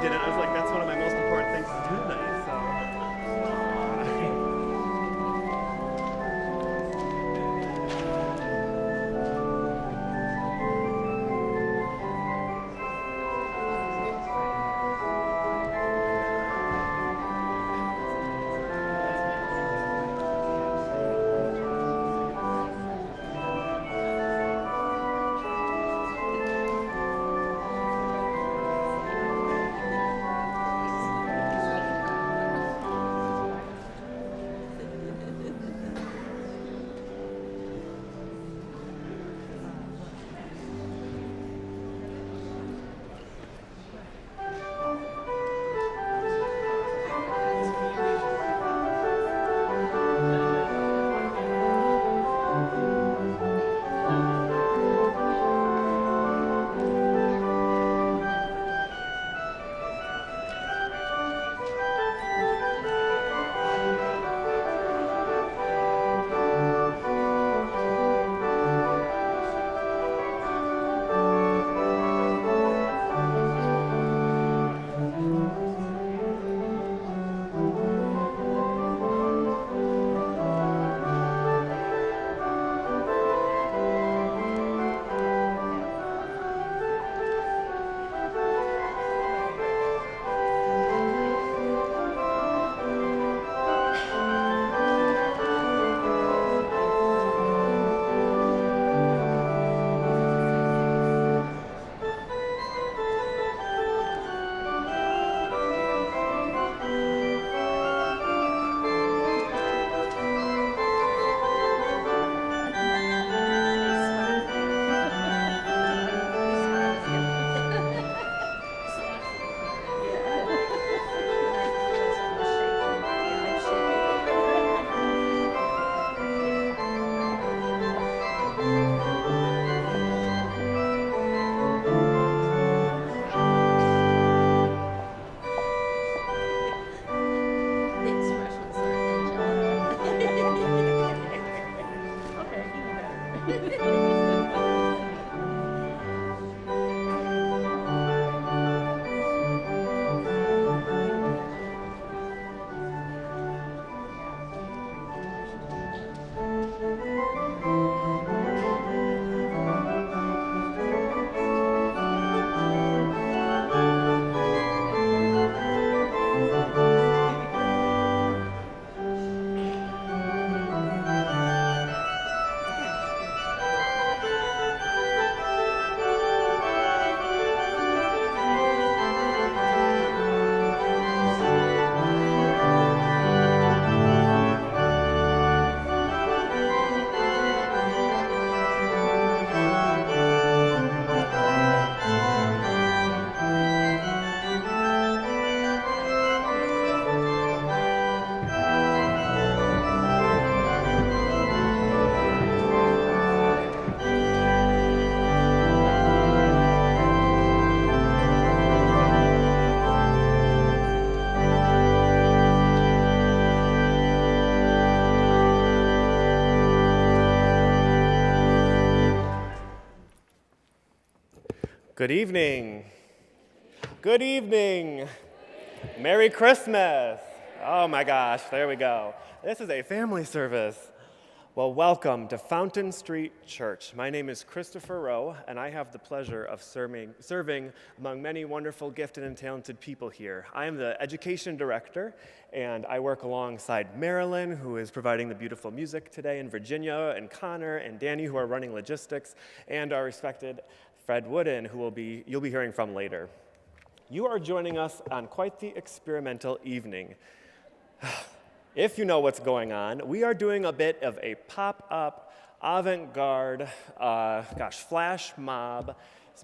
didn't. I was like, that's one of my most important things to do tonight. So. Good evening. Good evening. Merry Christmas. Oh my gosh, there we go. This is a family service. Well, welcome to Fountain Street Church. My name is Christopher Rowe, and I have the pleasure of serving among many wonderful, gifted, and talented people here. I am the education director, and I work alongside Marilyn, who is providing the beautiful music today, and Virginia, and Connor, and Danny, who are running logistics, and our respected Fred Wooden, who you'll be hearing from later. You are joining us on quite the experimental evening. If you know what's going on, we are doing a bit of a pop-up, avant-garde, flash mob,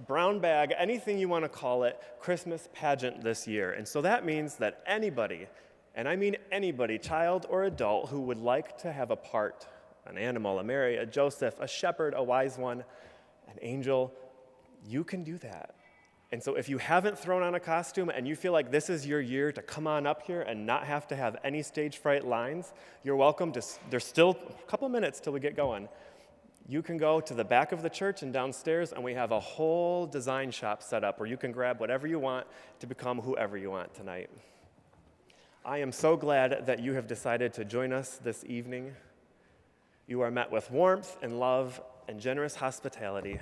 brown bag, anything you want to call it, Christmas pageant this year. And so that means that anybody, and I mean anybody, child or adult, who would like to have a part, an animal, a Mary, a Joseph, a shepherd, a wise one, an angel, you can do that. And so if you haven't thrown on a costume and you feel like this is your year to come on up here and not have to have any stage fright lines, you're welcome to, there's still a couple minutes till we get going. you can go to the back of the church and downstairs, and we have a whole design shop set up where you can grab whatever you want to become whoever you want tonight. I am so glad that you have decided to join us this evening. You are met with warmth and love and generous hospitality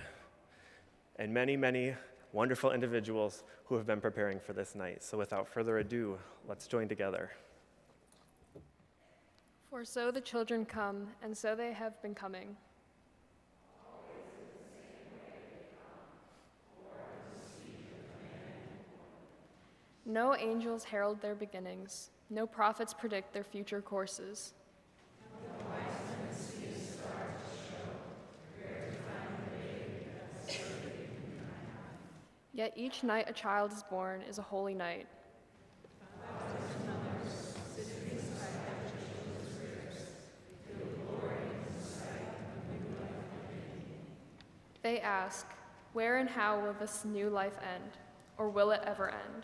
and many, many wonderful individuals who have been preparing for this night. So without further ado, let's join together. For so the children come, and so they have been coming. No angels herald their beginnings. No prophets predict their future courses. Yet each night a child is born is a holy night. They ask, where and how will this new life end? Or will it ever end?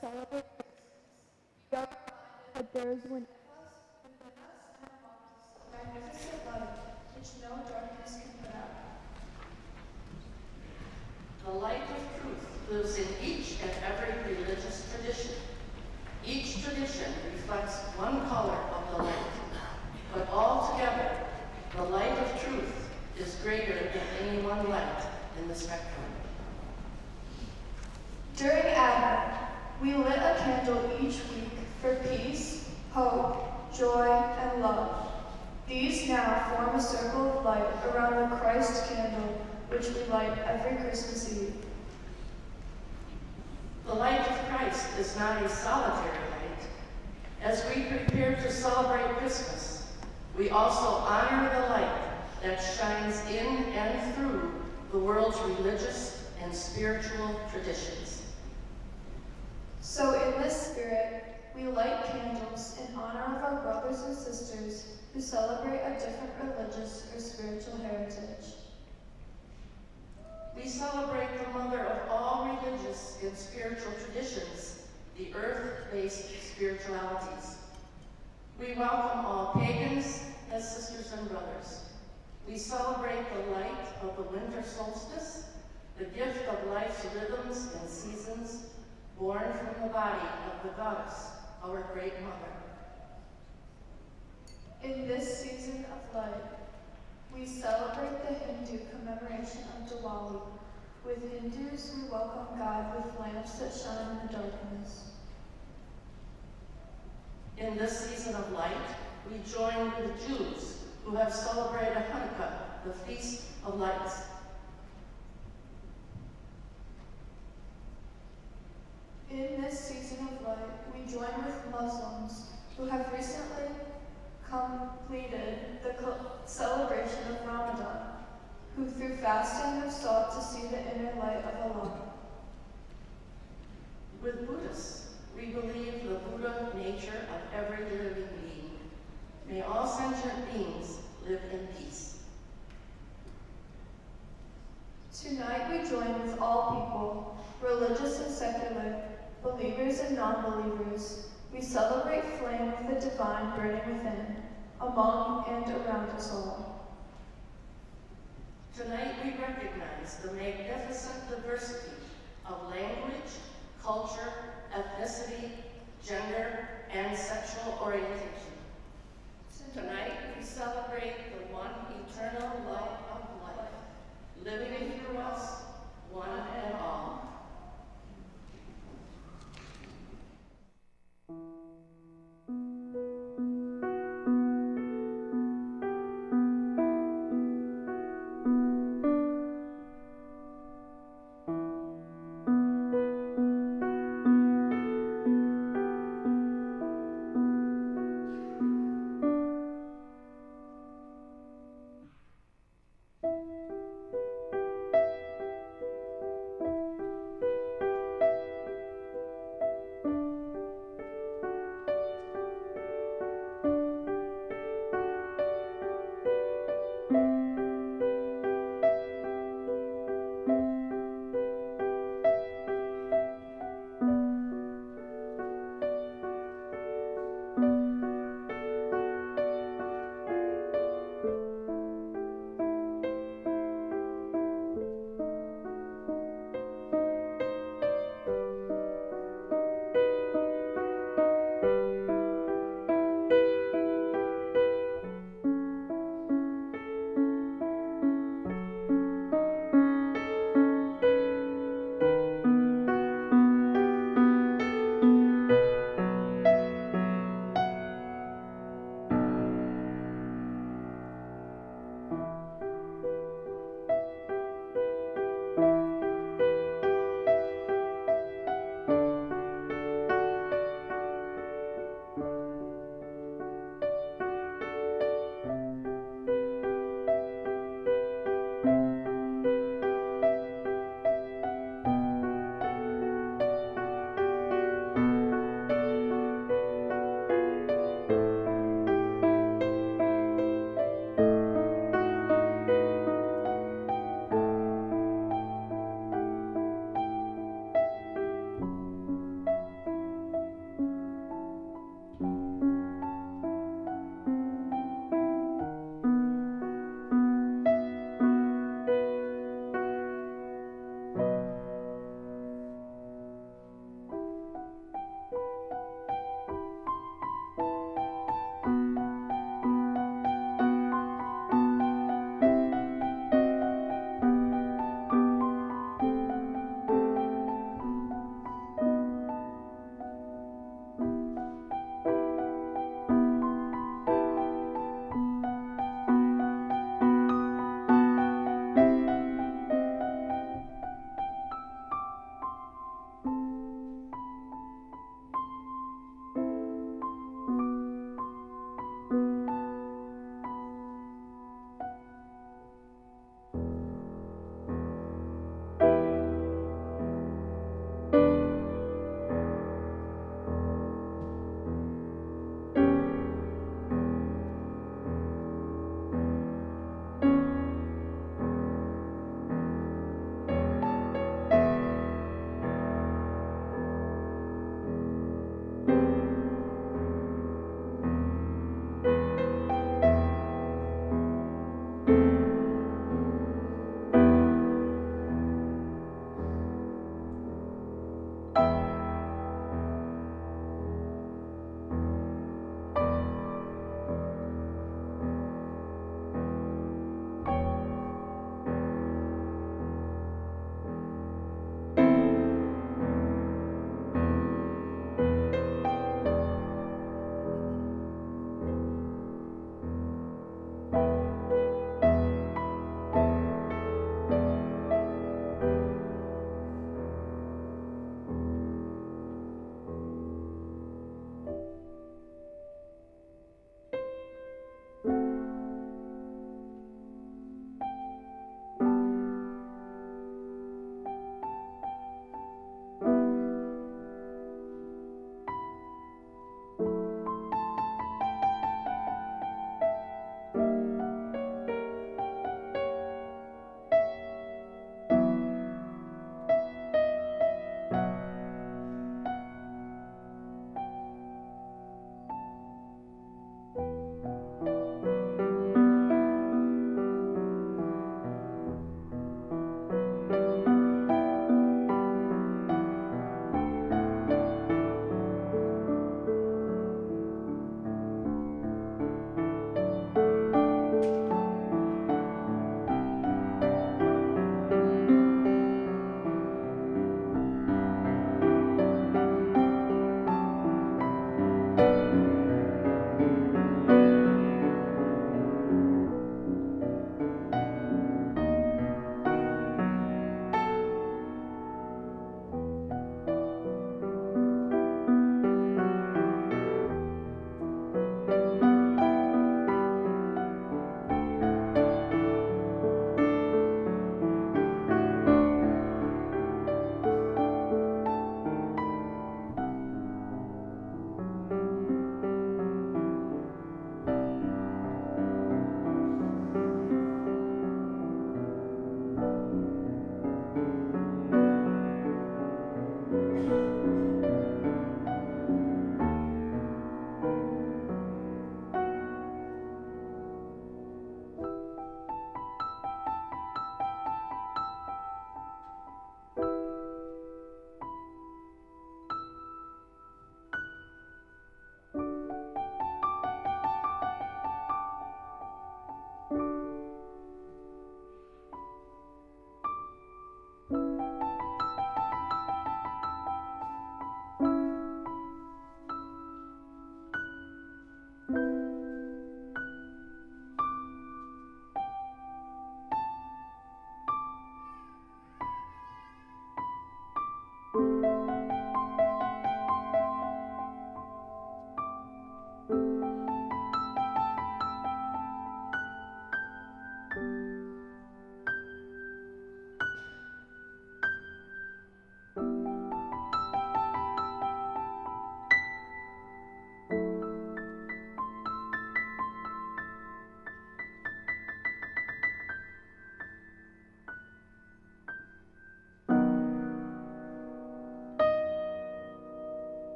celebrate that there is one magnificent light which no darkness can put out. The light of truth lives in each and every religious tradition. Each tradition reflects one color of the light, but altogether, the light of truth is greater than any one light in the spectrum. During Advent, we lit a candle each week for peace, hope, joy, and love. These now form a circle of light around the Christ candle, which we light every Christmas Eve. The light of Christ is not a solitary light. As we prepare to celebrate Christmas, we also honor the light that shines in and through the world's religious and spiritual traditions. So in this spirit, we light candles in honor of our brothers and sisters who celebrate a different religious or spiritual heritage. We celebrate the mother of all religious and spiritual traditions, the earth-based spiritualities. We welcome all pagans as sisters and brothers. We celebrate the light of the winter solstice, the gift of life's rhythms and seasons, born from the body of the goddess, our great mother. In this season of light, we celebrate the Hindu commemoration of Diwali. With Hindus, we welcome God with lamps that shine in the darkness. In this season of light, we join with the Jews who have celebrated Hanukkah, the Feast of Lights. In this season of light, we join with Muslims who have recently completed the celebration of Ramadan, who through fasting have sought to see the inner light of Allah. With Buddhists, we believe the Buddha nature of every living being. May all sentient beings live in peace. Tonight we join with all people, religious and secular, believers and non-believers. We celebrate flame of the divine burning within, among and around us all. Tonight we recognize the magnificent diversity of language, culture, ethnicity, gender, and sexual orientation. Tonight we celebrate the one eternal light of life, living through us, one and all.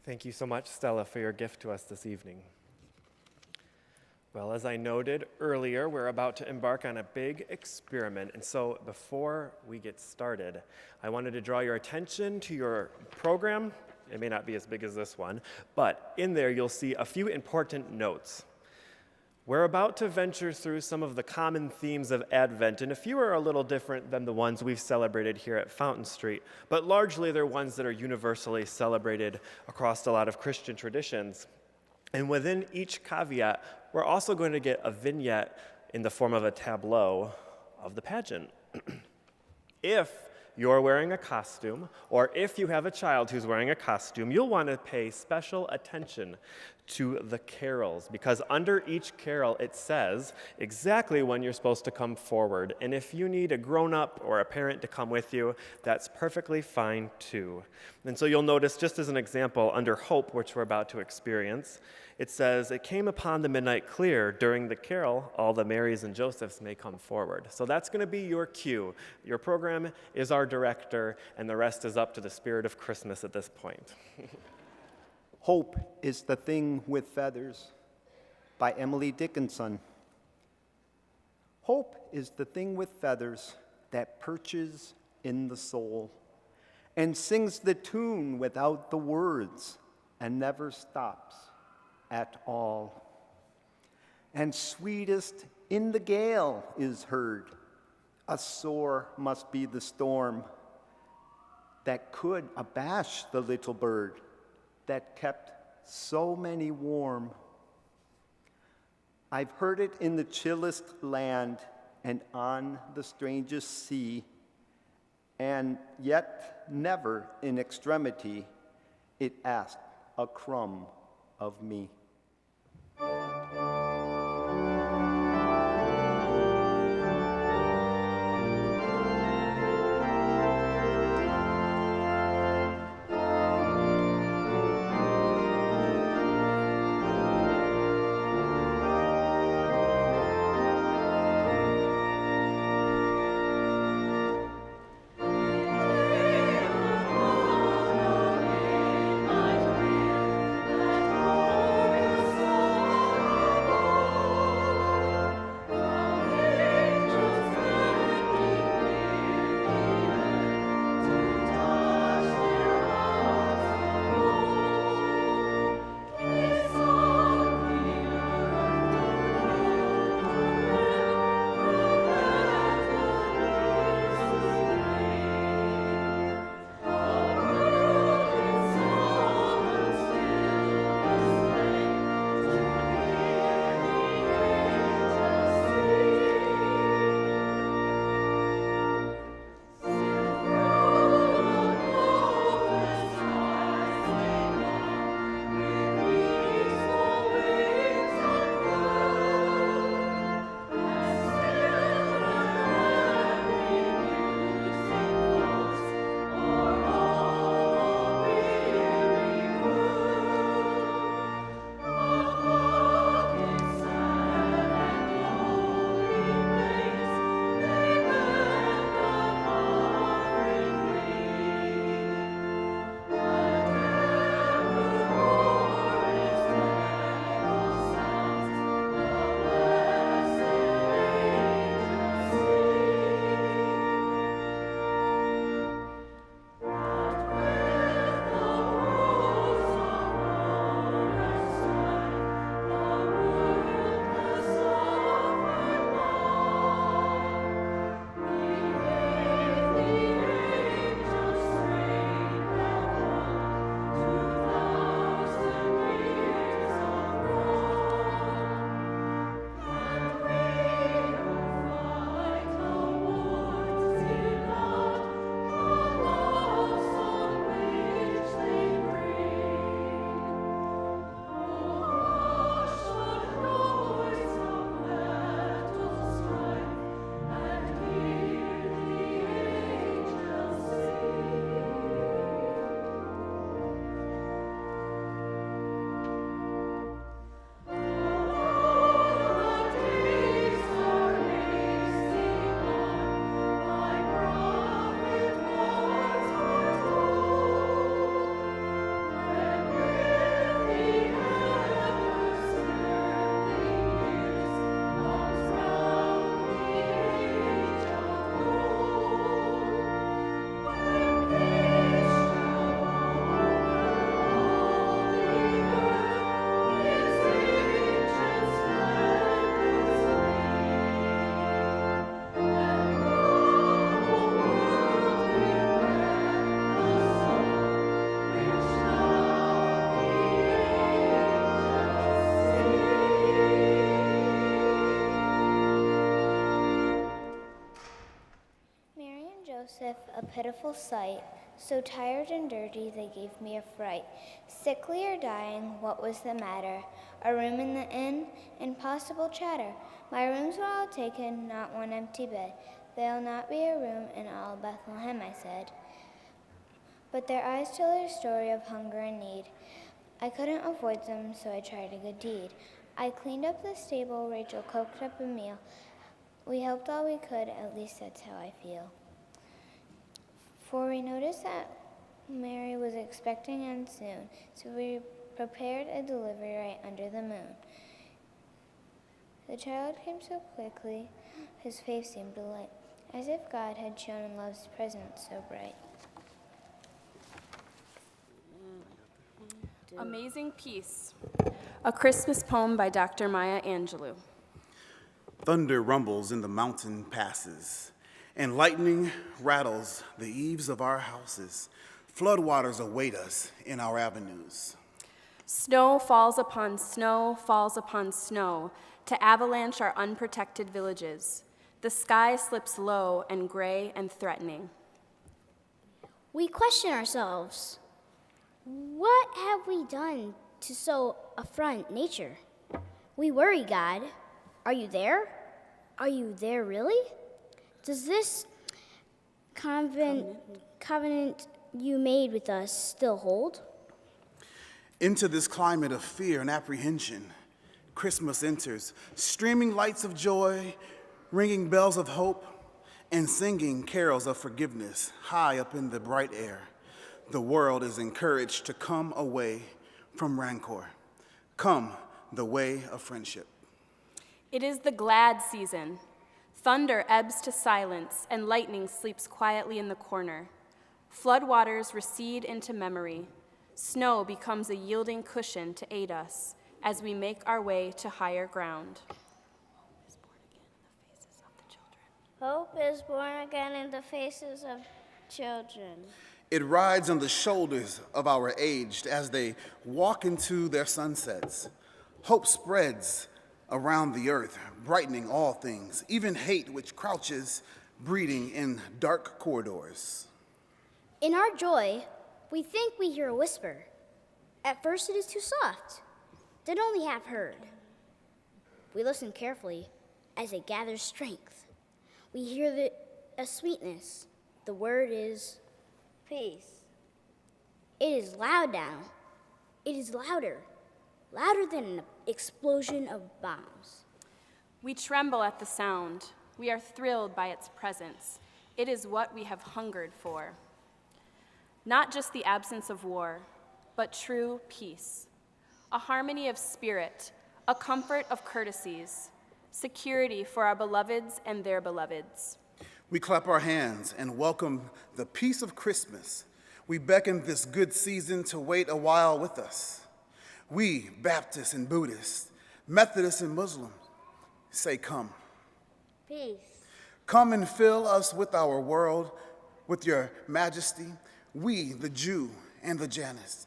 Thank you so much, Stella, for your gift to us this evening. Well, as I noted earlier, we're about to embark on a big experiment. And so before we get started, I wanted to draw your attention to your program. It may not be as big as this one, but in there you'll see a few important notes. We're about to venture through some of the common themes of Advent, and a few are a little different than the ones we've celebrated here at Fountain Street, but largely they're ones that are universally celebrated across a lot of Christian traditions. And within each caveat, we're also going to get a vignette in the form of a tableau of the pageant. If you're wearing a costume, or if you have a child who's wearing a costume, you'll want to pay special attention to the carols, because under each carol it says exactly when you're supposed to come forward. And if you need a grown-up or a parent to come with you, that's perfectly fine too. And so you'll notice, just as an example, under Hope, which we're about to experience, it says, "It came upon the midnight clear, during the carol, all the Marys and Josephs may come forward." So that's going to be your cue. Your program is our director, and the rest is up to the spirit of Christmas at this point. Hope is the Thing with Feathers by Emily Dickinson. Hope is the thing with feathers that perches in the soul and sings the tune without the words and never stops at all. And sweetest in the gale is heard, a sore must be the storm that could abash the little bird that kept so many warm. I've heard it in the chillest land and on the strangest sea, and yet never in extremity it asked a crumb of me. That pitiful sight. So tired and dirty, they gave me a fright. Sickly or dying, what was the matter? A room in the inn? Impossible chatter. My rooms were all taken, not one empty bed. There'll not be a room in all Bethlehem, I said. But their eyes tell their story of hunger and need. I couldn't avoid them, so I tried a good deed. I cleaned up the stable, Rachel cooked up a meal. We helped all we could, at least that's how I feel. For we noticed that Mary was expecting and soon, so we prepared a delivery right under the moon. The child came so quickly, his face seemed to light, as if God had shown in love's presence so bright. Amazing Peace, a Christmas poem by Dr. Maya Angelou. Thunder rumbles in the mountain passes, and lightning rattles the eaves of our houses. Floodwaters await us in our avenues. Snow falls upon snow, falls upon snow, to avalanche our unprotected villages. The sky slips low and gray and threatening. We question ourselves. What have we done to so affront nature? We worry, God. Are you there? Are you there really? Does this covenant you made with us still hold? Into this climate of fear and apprehension, Christmas enters, streaming lights of joy, ringing bells of hope, and singing carols of forgiveness high up in the bright air. The world is encouraged to come away from rancor. Come the way of friendship. It is the glad season. Thunder ebbs to silence, and lightning sleeps quietly in the corner. Floodwaters recede into memory. Snow becomes a yielding cushion to aid us as we make our way to higher ground. Hope is born again in the faces of children. It rides on the shoulders of our aged as they walk into their sunsets. Hope spreads around the earth, brightening all things, even hate which crouches, breeding in dark corridors. In our joy, we think we hear a whisper. At first it is too soft, then only half heard. We listen carefully as it gathers strength. We hear a sweetness. The word is peace. It is loud now. It is louder than an explosion of bombs. We tremble at the sound. We are thrilled by its presence. It is what we have hungered for. Not just the absence of war, but true peace. A harmony of spirit, a comfort of courtesies, security for our beloveds and their beloveds. We clap our hands and welcome the peace of Christmas. We beckon this good season to wait a while with us. We, Baptists and Buddhists, Methodists and Muslims, say come. Peace. Come and fill us with our world, with your majesty. We, the Jew and the Janus,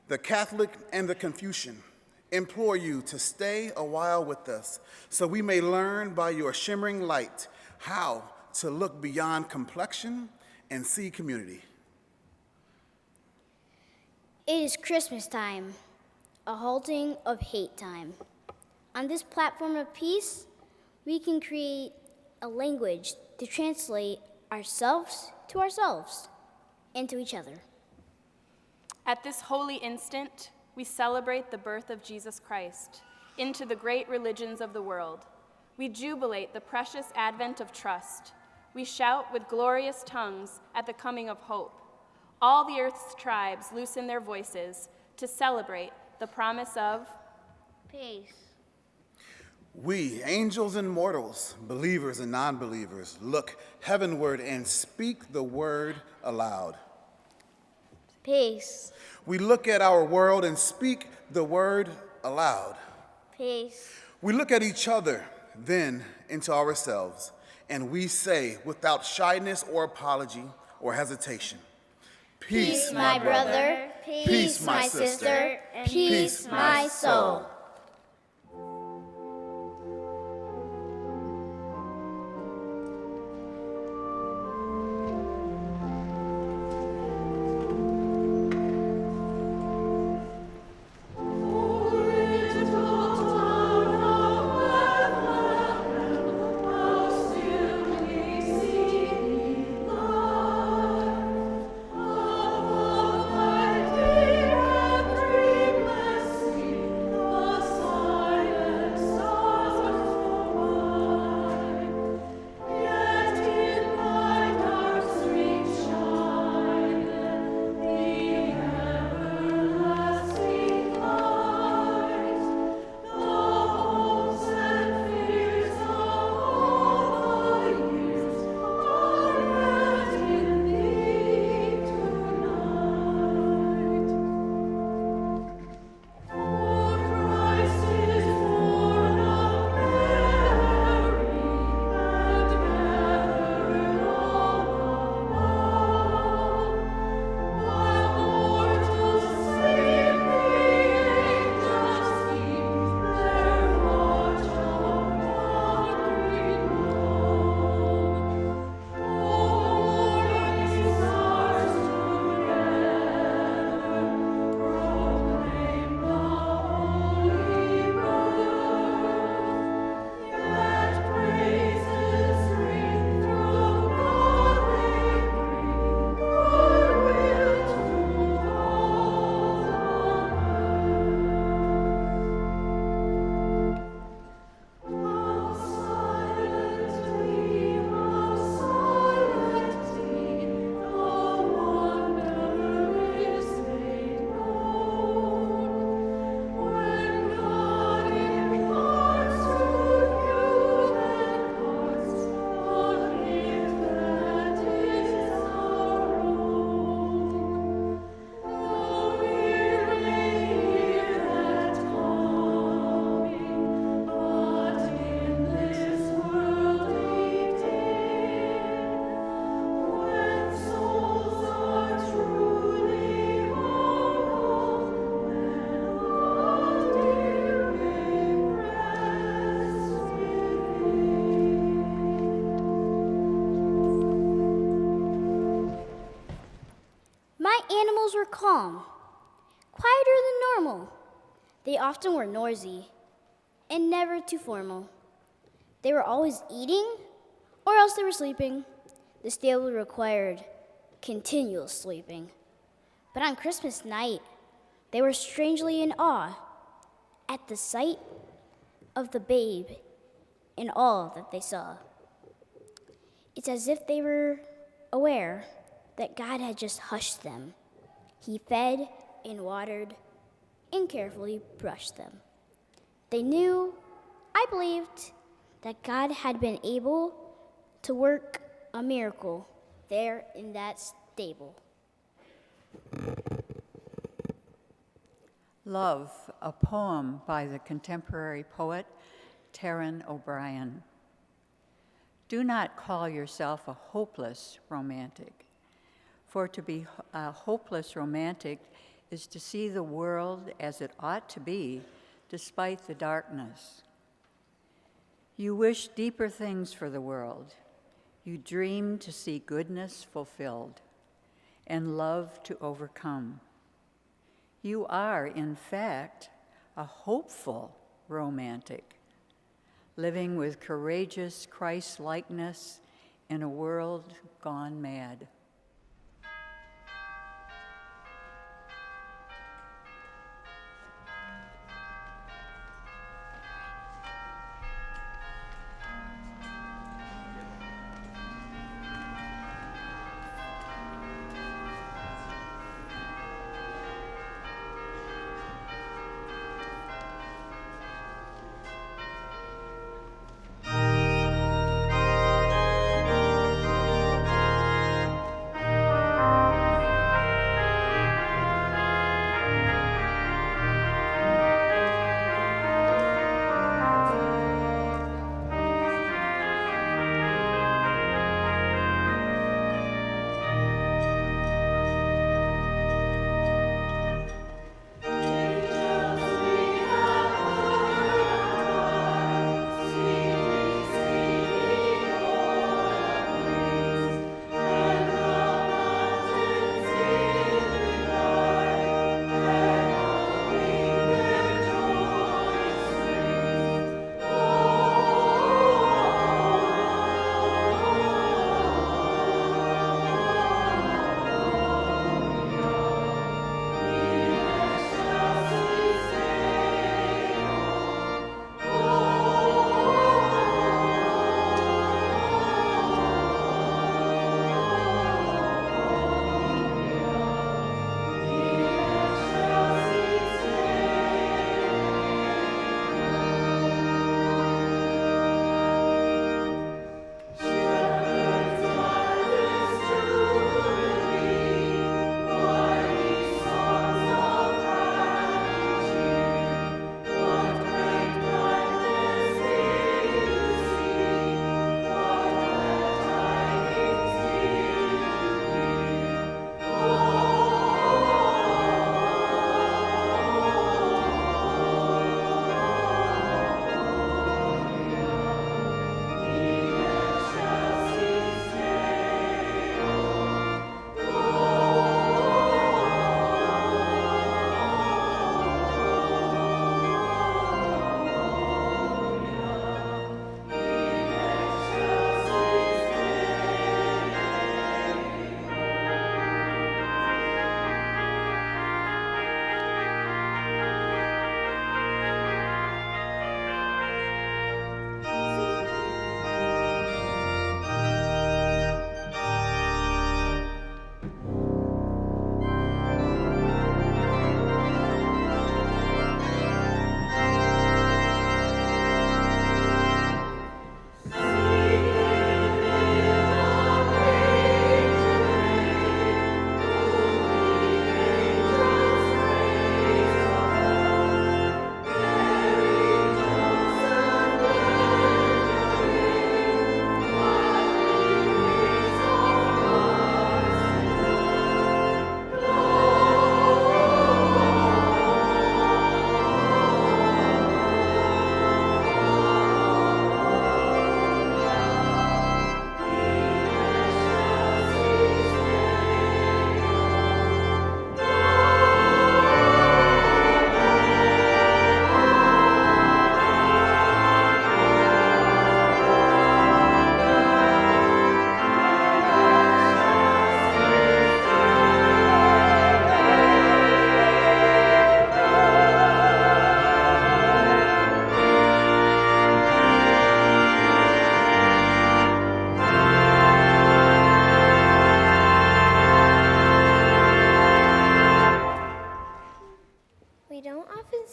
the Catholic and the Confucian, implore you to stay a while with us so we may learn by your shimmering light how to look beyond complexion and see community. It is Christmas time, a halting of hate time. On this platform of peace, we can create a language to translate ourselves to ourselves and to each other. At this holy instant, we celebrate the birth of Jesus Christ into the great religions of the world. We jubilate the precious advent of trust. We shout with glorious tongues at the coming of hope. All the earth's tribes loosen their voices to celebrate the promise of Peace. We, angels and mortals, believers and non-believers, look heavenward and speak the word aloud. Peace. We look at our world and speak the word aloud. Peace. We look at each other, then into ourselves, and we say without shyness or apology or hesitation, peace, my brother. Peace, my sister. Peace, my soul. animals were calm, quieter than normal. They often were noisy and never too formal. They were always eating or else they were sleeping. The stable required continual sleeping. But on Christmas night, they were strangely in awe at the sight of the babe and all that they saw. It's as if they were aware that God had just hushed them. He fed and watered and carefully brushed them. They knew, I believed, that God had been able to work a miracle there in that stable. Love, a poem by the contemporary poet Taryn O'Brien. Do not call yourself a hopeless romantic, for to be a hopeless romantic is to see the world as it ought to be, despite the darkness. You wish deeper things for the world. You dream to see goodness fulfilled and love to overcome. You are, in fact, a hopeful romantic, living with courageous Christ-likeness in a world gone mad.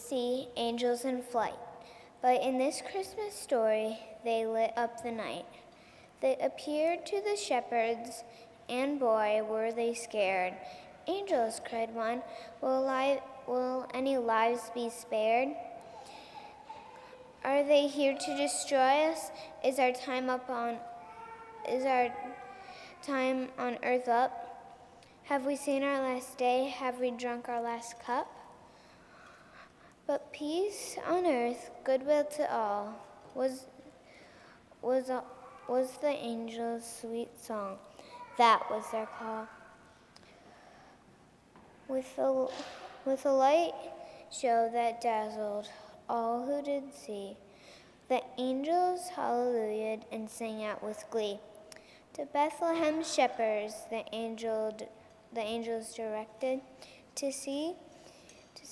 see angels in flight. But in this Christmas story, they lit up the night. They appeared to the shepherds, and boy, were they scared. Angels, cried one, will any lives be spared? Are they here to destroy us? Is our time on earth up? Have we seen our last day? Have we drunk our last cup? But peace on earth, goodwill to all, was the angels' sweet song. That was their call. With a light show that dazzled all who did see, the angels hallelujah'd and sang out with glee. To Bethlehem's shepherds the angels directed to see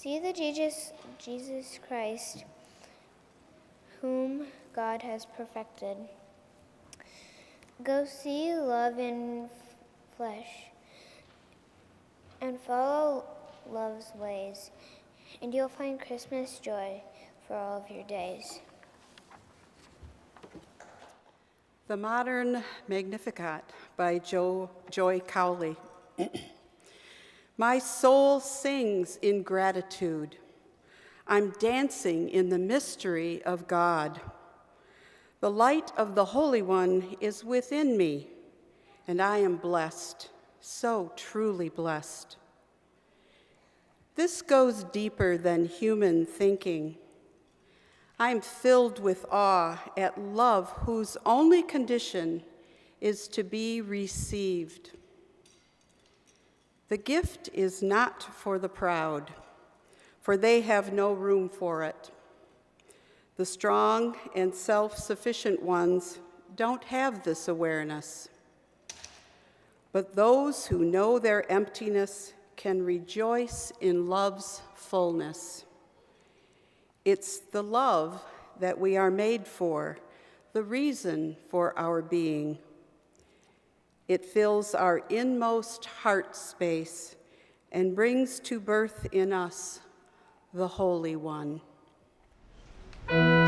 the Jesus Christ, whom God has perfected. Go see love in flesh and follow love's ways, and you'll find Christmas joy for all of your days. The Modern Magnificat by Joy Cowley. My soul sings in gratitude. I'm dancing in the mystery of God. The light of the Holy One is within me, and I am blessed, so truly blessed. This goes deeper than human thinking. I'm filled with awe at love whose only condition is to be received. The gift is not for the proud, for they have no room for it. The strong and self-sufficient ones don't have this awareness. But those who know their emptiness can rejoice in love's fullness. It's the love that we are made for, the reason for our being. It fills our inmost heart space and brings to birth in us the Holy One. Bring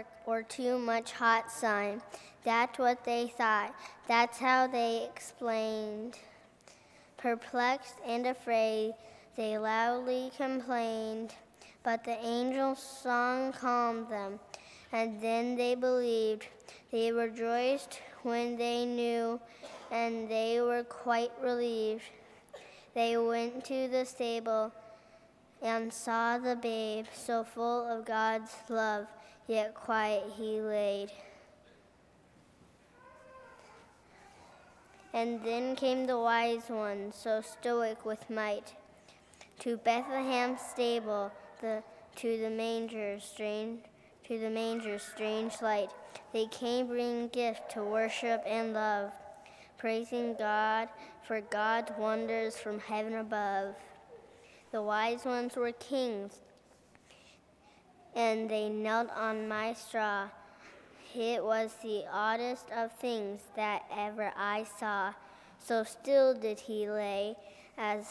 work or too much hot sun. That's what they thought. That's how they explained. Perplexed and afraid, they loudly complained. But the angel's song calmed them, and then they believed. They rejoiced when they knew, and they were quite relieved. They went to the stable and saw the babe, so full of God's love, yet quiet he laid. And then came the wise ones, so stoic with might, to Bethlehem's stable, to the manger, strange light. They came bringing gifts to worship and love, praising God for God's wonders from heaven above. The wise ones were kings, and they knelt on my straw. It was the oddest of things that ever I saw. So still did he lay, as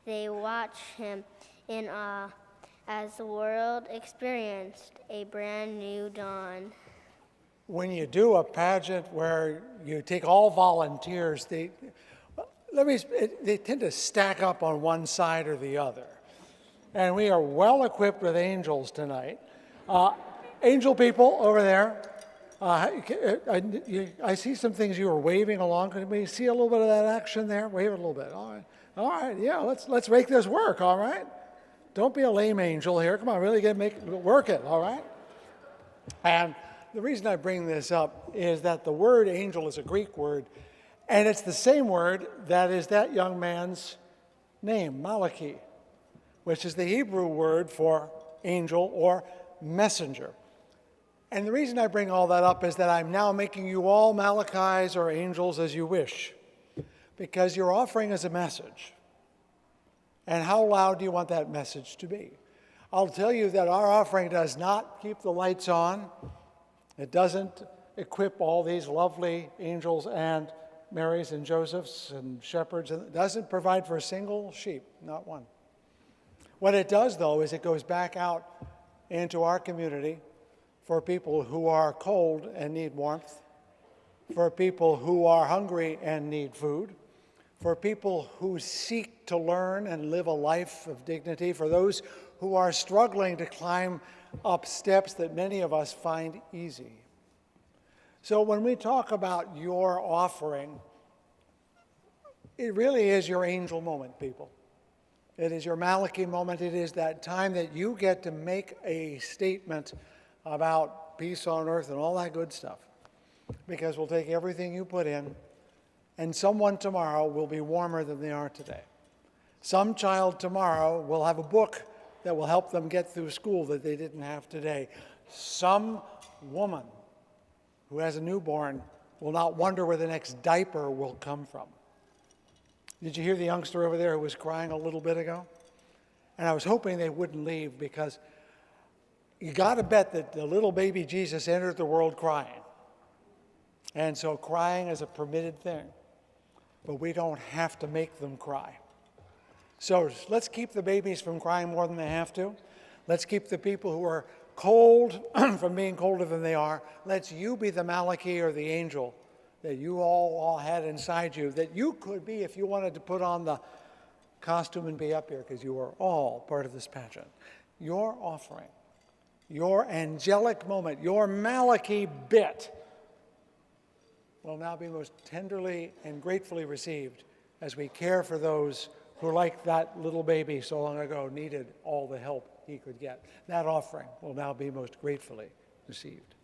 they watched him in awe, as the world experienced a brand new dawn. When you do a pageant where you take all volunteers, they tend to stack up on one side or the other. And we are well equipped with angels tonight. Angel people over there, I see some things you were waving along. Can we see a little bit of that action there? Wave it a little bit. All right, yeah, let's make this work, all right? Don't be a lame angel here. Come on, really work it, all right? And the reason I bring this up is that the word angel is a Greek word, and it's the same word that is that young man's name, Malachi, which is the Hebrew word for angel or messenger. And the reason I bring all that up is that I'm now making you all Malachis or angels as you wish, because your offering is a message. And how loud do you want that message to be? I'll tell you that our offering does not keep the lights on. It doesn't equip all these lovely angels and Marys and Josephs and shepherds. It doesn't provide for a single sheep, not one. What it does, though, is it goes back out into our community for people who are cold and need warmth, for people who are hungry and need food, for people who seek to learn and live a life of dignity, for those who are struggling to climb up steps that many of us find easy. So when we talk about your offering, it really is your angel moment, people. It is your Malachi moment. It is that time that you get to make a statement about peace on earth and all that good stuff. Because we'll take everything you put in, and someone tomorrow will be warmer than they are today. Some child tomorrow will have a book that will help them get through school that they didn't have today. Some woman who has a newborn will not wonder where the next diaper will come from. Did you hear the youngster over there who was crying a little bit ago? And I was hoping they wouldn't leave, because you got to bet that the little baby Jesus entered the world crying. And so crying is a permitted thing, but we don't have to make them cry. So let's keep the babies from crying more than they have to. Let's keep the people who are cold from being colder than they are. Let's you be the Malachi or the angel that you all had inside you, that you could be if you wanted to put on the costume and be up here, because you are all part of this pageant. Your offering, your angelic moment, your Malachi bit will now be most tenderly and gratefully received as we care for those who, like that little baby so long ago, needed all the help he could get. That offering will now be most gratefully received.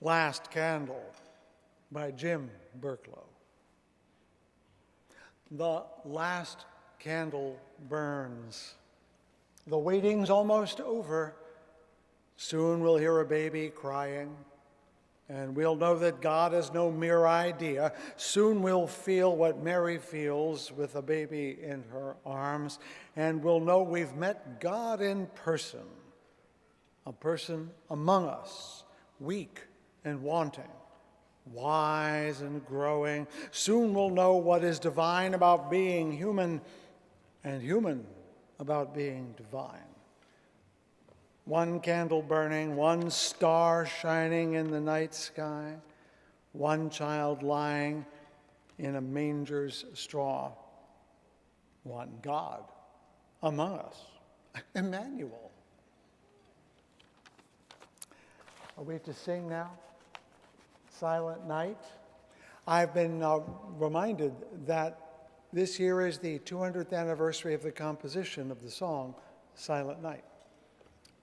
Last Candle by Jim Burklow. The last candle burns. The waiting's almost over. Soon we'll hear a baby crying, and we'll know that God is no mere idea. Soon we'll feel what Mary feels with a baby in her arms, and we'll know we've met God in person, a person among us, weak and wanting, wise and growing. Soon we'll know what is divine about being human and human about being divine. One candle burning, one star shining in the night sky, one child lying in a manger's straw, one God among us, Emmanuel. Are we to sing now? Silent Night. I've been reminded that this year is the 200th anniversary of the composition of the song Silent Night,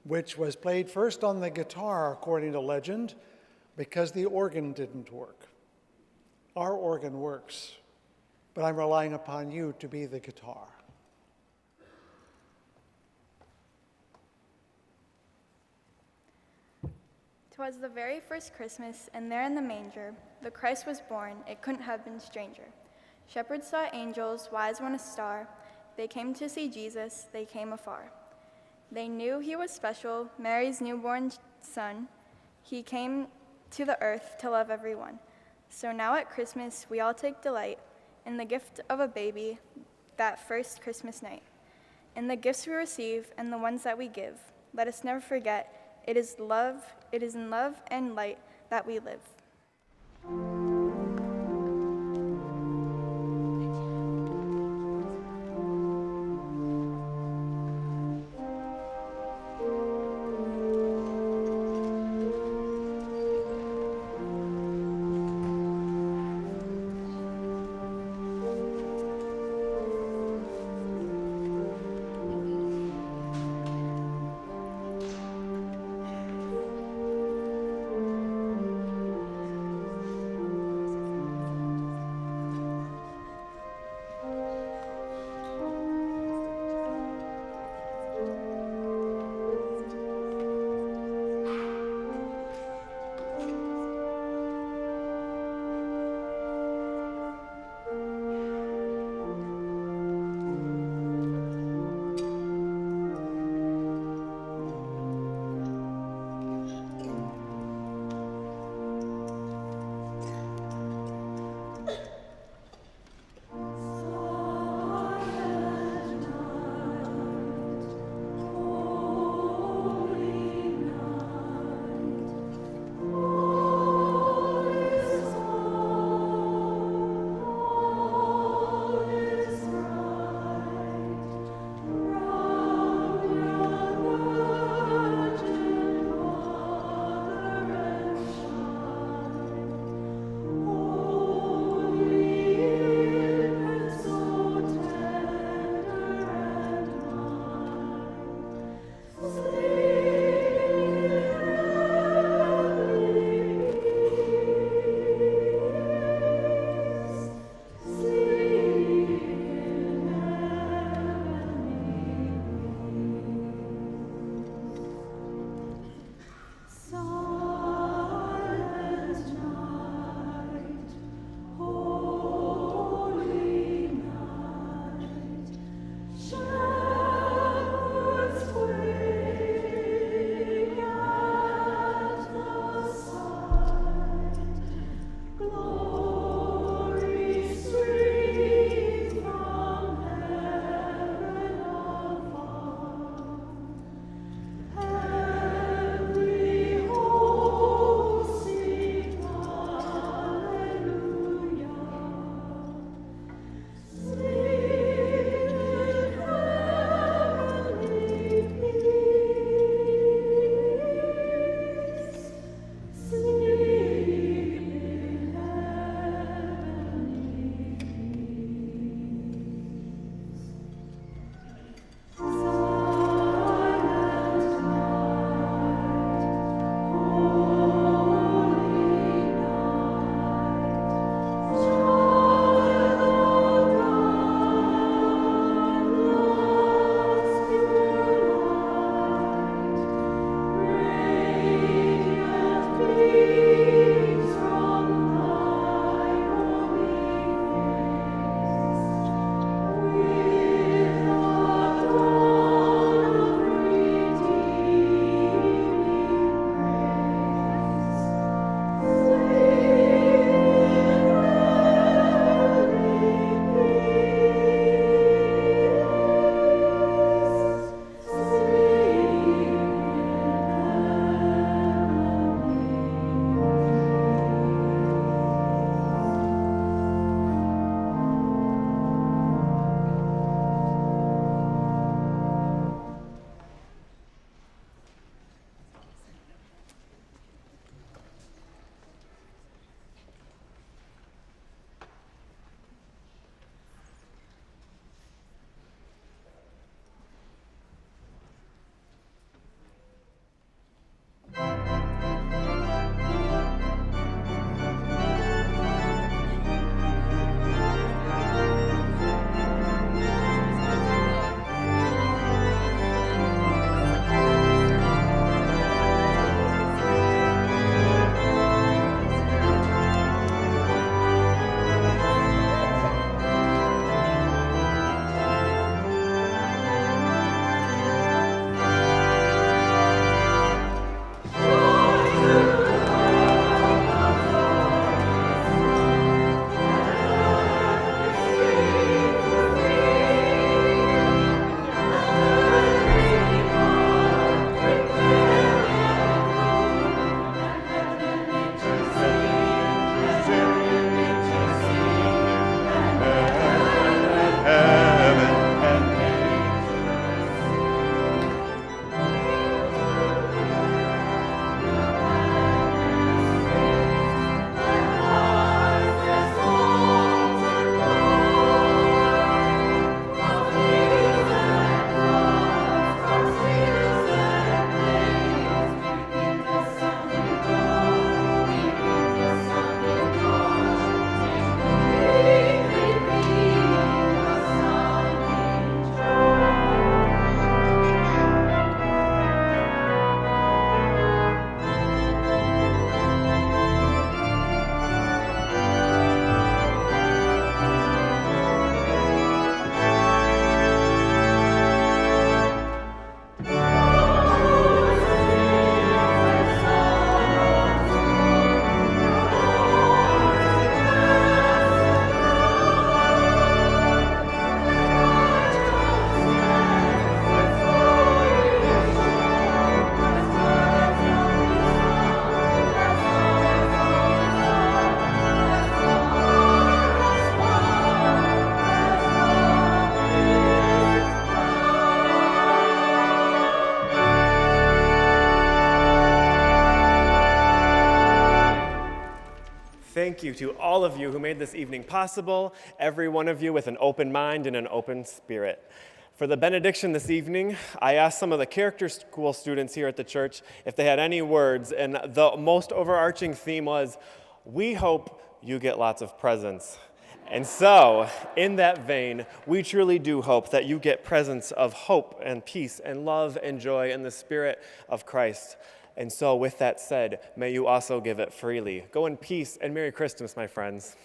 which was played first on the guitar, according to legend, because the organ didn't work. Our organ works, but I'm relying upon you to be the guitar. 'Twas the very first Christmas, and there in the manger, the Christ was born, it couldn't have been stranger. Shepherds saw angels, wise when a star, they came to see Jesus, they came afar. They knew he was special, Mary's newborn son. He came to the earth to love everyone. So now at Christmas, we all take delight in the gift of a baby that first Christmas night. In the gifts we receive and the ones that we give, let us never forget, it is in love and light that we live. thank you to all of you who made this evening possible, every one of you with an open mind and an open spirit. For the benediction this evening, I asked some of the character school students here at the church if they had any words, and the most overarching theme was, we hope you get lots of presents. And so, in that vein, we truly do hope that you get presents of hope and peace and love and joy in the Spirit of Christ. And so, with that said, may you also give it freely. Go in peace, and Merry Christmas, my friends.